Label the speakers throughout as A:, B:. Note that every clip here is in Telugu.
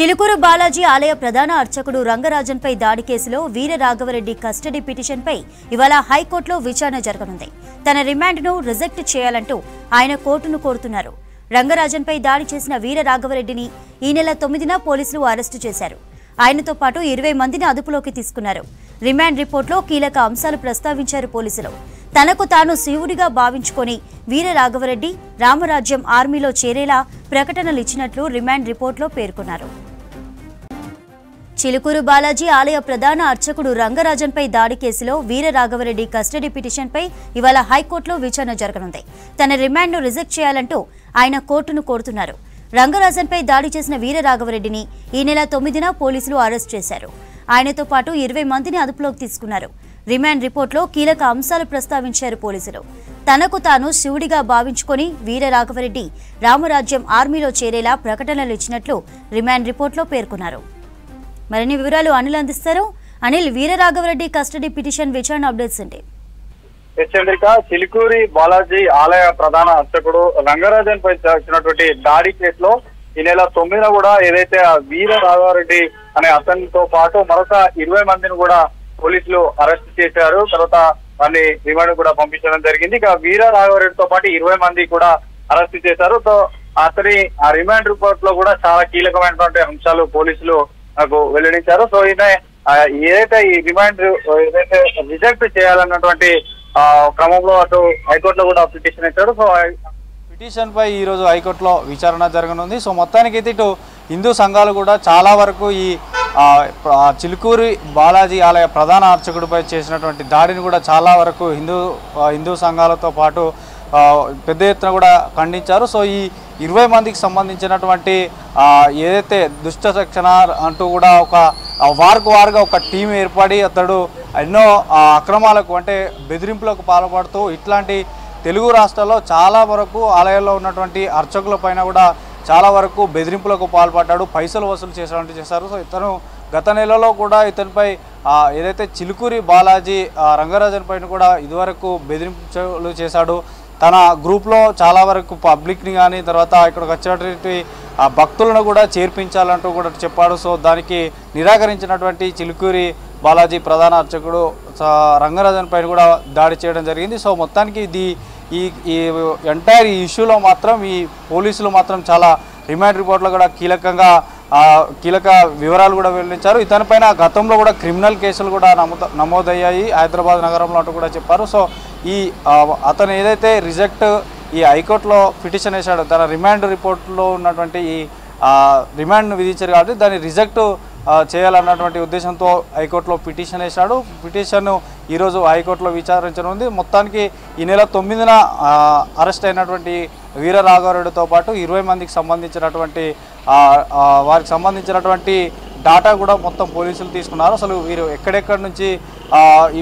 A: చిలుకూరు బాలాజీ ఆలయ ప్రధాన అర్చకుడు రంగరాజన్పై దాడి కేసులో వీర రాఘవరెడ్డి కస్టడీ పిటిషన్పై ఇవాళ హైకోర్టులో విచారణ జరగనుంది. తన రిమాండ్ను రిజెక్ట్ చేయాలంటూ ఆయన కోర్టును కోరుతున్నారు. రంగరాజన్పై దాడి చేసిన వీర రాఘవరెడ్డిని ఈ నెల 9న పోలీసులు అరెస్టు చేశారు. ఆయనతో పాటు 20 మందిని అదుపులోకి తీసుకున్నారు. రిమాండ్ రిపోర్టులో కీలక అంశాలు ప్రస్తావించారు పోలీసులు. తనకు తాను శివుడిగా భావించుకొని వీర రాఘవరెడ్డి రామరాజ్యం ఆర్మీలో చేరేలా ప్రకటనలు ఇచ్చినట్లు రిమాండ్ రిపోర్టులో పేర్కొన్నారు. చిలుకూరు బాలాజీ ఆలయ ప్రధాన అర్చకుడు రంగరాజన్పై దాడి కేసులో వీర రాఘవరెడ్డి కస్టడీ పిటిషన్పై ఇవాళ హైకోర్టులో విచారణ జరగనుంది. తన రిమాండ్ను రిజెక్ట్ చేయాలంటూ ఆయన కోర్టును కోరుతున్నారు. రంగరాజన్పై దాడి చేసిన వీర రాఘవరెడ్డిని ఈ నెల 9న పోలీసులు అరెస్ట్ చేశారు. ఆయనతో పాటు 20 మందిని అదుపులోకి తీసుకున్నారు. రిమాండ్ రిపోర్టులో కీలక అంశాలు ప్రస్తావించారు పోలీసులు. తనకు తాను శివుడిగా భావించుకొని వీర రాఘవరెడ్డి రామరాజ్యం ఆర్మీలో చేరేలా ప్రకటనలు ఇచ్చినట్లు రిమాండ్ రిపోర్టులో పేర్కొన్నారు. మరిన్ని వివరాలు అనిల్ అందిస్తారు. అనిల్, వీర రాఘవరెడ్డి కస్టడీ పిటిషన్ విచారణ అప్డేట్స్ ఏంటి?
B: చంద్రిక, చిలుకూరి బాలాజీ ఆలయ ప్రధాన అర్చకుడు రంగరాజన్ పై వచ్చినటువంటి దాడి కేసులో ఈ నెల 9న కూడా ఏదైతే వీర రాఘవరెడ్డి అనే అతనితో పాటు మరొక 20 మందిని కూడా పోలీసులు అరెస్ట్ చేశారు. తర్వాత వారిని రిమాండ్ కూడా పంపించడం జరిగింది. ఇక వీర రాఘవరెడ్డితో పాటు 20 మంది కూడా అరెస్ట్ చేశారు. సో అతని ఆ రిమాండ్ రిపోర్ట్ లో కూడా చాలా కీలకమైనటువంటి అంశాలు పోలీసులు నాకు వెల్లడించారు. సో ఈయన ఏదైతే ఈ రిమాండ్ ఏదైతే రిజెక్ట్ చేయాలన్నటువంటి క్రమంలో అటు హైకోర్టులో కూడా పిటిషన్ ఇచ్చారు. సో
C: పిటిషన్ పై ఈ రోజు హైకోర్టులో విచారణ జరగనుంది. సో మొత్తానికి అయితే ఇటు హిందూ సంఘాలు కూడా చాలా వరకు ఈ చిలుకూరి బాలాజీ ఆలయ ప్రధాన అర్చకుడిపై చేసినటువంటి దాడిని కూడా చాలా వరకు హిందూ సంఘాలతో పాటు పెద్ద ఎత్తున కూడా ఖండించారు. సో ఈ 20 మందికి సంబంధించినటువంటి ఏదైతే దుష్ట శిక్షణ అంటూ కూడా ఒక వారుగా ఒక టీం ఏర్పడి అతడు ఎన్నో అక్రమాలకు అంటే బెదిరింపులకు పాల్పడుతూ ఇట్లాంటి తెలుగు రాష్ట్రాల్లో చాలా వరకు ఆలయాల్లో ఉన్నటువంటి అర్చకుల పైన కూడా చాలా వరకు బెదిరింపులకు పాల్పడ్డాడు, పైసలు వసూలు చేశారు. సో ఇతను గత నెలలో కూడా ఇతనిపై ఏదైతే చిలుకూరి బాలాజీ రంగరాజన్ పైన కూడా ఇదివరకు బెదిరింపులు చేశాడు. తన గ్రూప్లో చాలా వరకు పబ్లిక్ని కానీ తర్వాత ఇక్కడికి వచ్చినటువంటి భక్తులను కూడా చేర్పించాలంటూ కూడా చెప్పాడు. సో దానికి నిరాకరించినటువంటి చిలుకూరి బాలాజీ ప్రధాన అర్చకుడు రంగరాజన్ పైన కూడా దాడి చేయడం జరిగింది. సో మొత్తానికి ఈ ఎంటైర్ ఇష్యూలో మాత్రం ఈ పోలీసులు మాత్రం చాలా రిమాండ్ రిపోర్ట్లో కూడా కీలక వివరాలు కూడా వెల్లడించారు. ఇతనిపైన గతంలో కూడా క్రిమినల్ కేసులు కూడా నమోదయ్యాయి హైదరాబాద్ నగరంలో అంటూ కూడా చెప్పారు. సో అతను ఏదైతే ఈ హైకోర్టులో పిటిషన్ వేశాడో తన రిమాండ్ రిపోర్ట్లో ఉన్నటువంటి ఈ రిమాండ్ను విధించారు కాబట్టి దాన్ని రిజెక్ట్ చేయాలన్నటువంటి ఉద్దేశంతో హైకోర్టులో పిటిషన్ వేశాడు. పిటిషన్ను ఈరోజు హైకోర్టులో విచారించనుంది. మొత్తానికి ఈ నెల 9న అరెస్ట్ అయినటువంటి వీర రాఘవరెడ్డితో పాటు 20 మందికి సంబంధించినటువంటి వారికి సంబంధించినటువంటి డాటా కూడా మొత్తం పోలీసులు తీసుకున్నారు. అసలు వీరు ఎక్కడెక్కడి నుంచి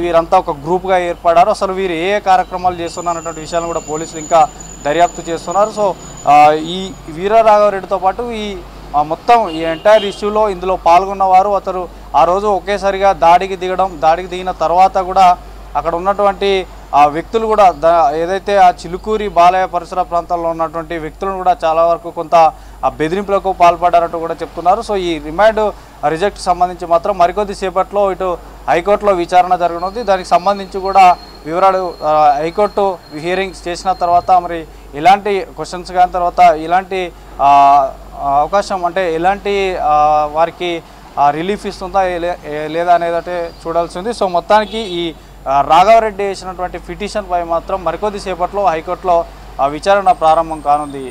C: వీరంతా ఒక గ్రూప్గా ఏర్పడారు, అసలు వీరు ఏ కార్యక్రమాలు చేస్తున్నారన్నటువంటి విషయాలను కూడా పోలీసులు ఇంకా దర్యాప్తు చేస్తున్నారు. సో ఈ వీర రాఘవరెడ్డితో పాటు మొత్తం ఈ ఎంటైర్ ఇష్యూలో ఇందులో పాల్గొన్నవారు అతను ఆ రోజు ఒకేసారిగా దాడికి దిగిన తర్వాత కూడా అక్కడ ఉన్నటువంటి వ్యక్తులు కూడా ఏదైతే ఆ చిలుకూరి బాలయ పరిసర ప్రాంతాల్లో ఉన్నటువంటి వ్యక్తులను కూడా చాలా వరకు కొంత బెదిరింపులకు పాల్పడ్డారంటూ కూడా చెప్తున్నారు. సో ఈ రిమాండ్ రిజెక్ట్ సంబంధించి మాత్రం మరికొద్ది సేపట్లో ఇటు హైకోర్టులో విచారణ జరగనుంది. దానికి సంబంధించి కూడా వివరాలు హైకోర్టు హియరింగ్స్ చేసిన తర్వాత మరి ఇలాంటి క్వశ్చన్స్ కానీ తర్వాత ఇలాంటి అవకాశం అంటే ఎలాంటి వారికి రిలీఫ్ ఇస్తుందా లేదా అనేది చూడాల్సి ఉంది. సో మొత్తానికి ఈ రాఘవరెడ్డి వేసినటువంటి పిటిషన్ పై మాత్రం మరికొద్ది సేపట్లో హైకోర్టులో విచారణ ప్రారంభం కానుంది.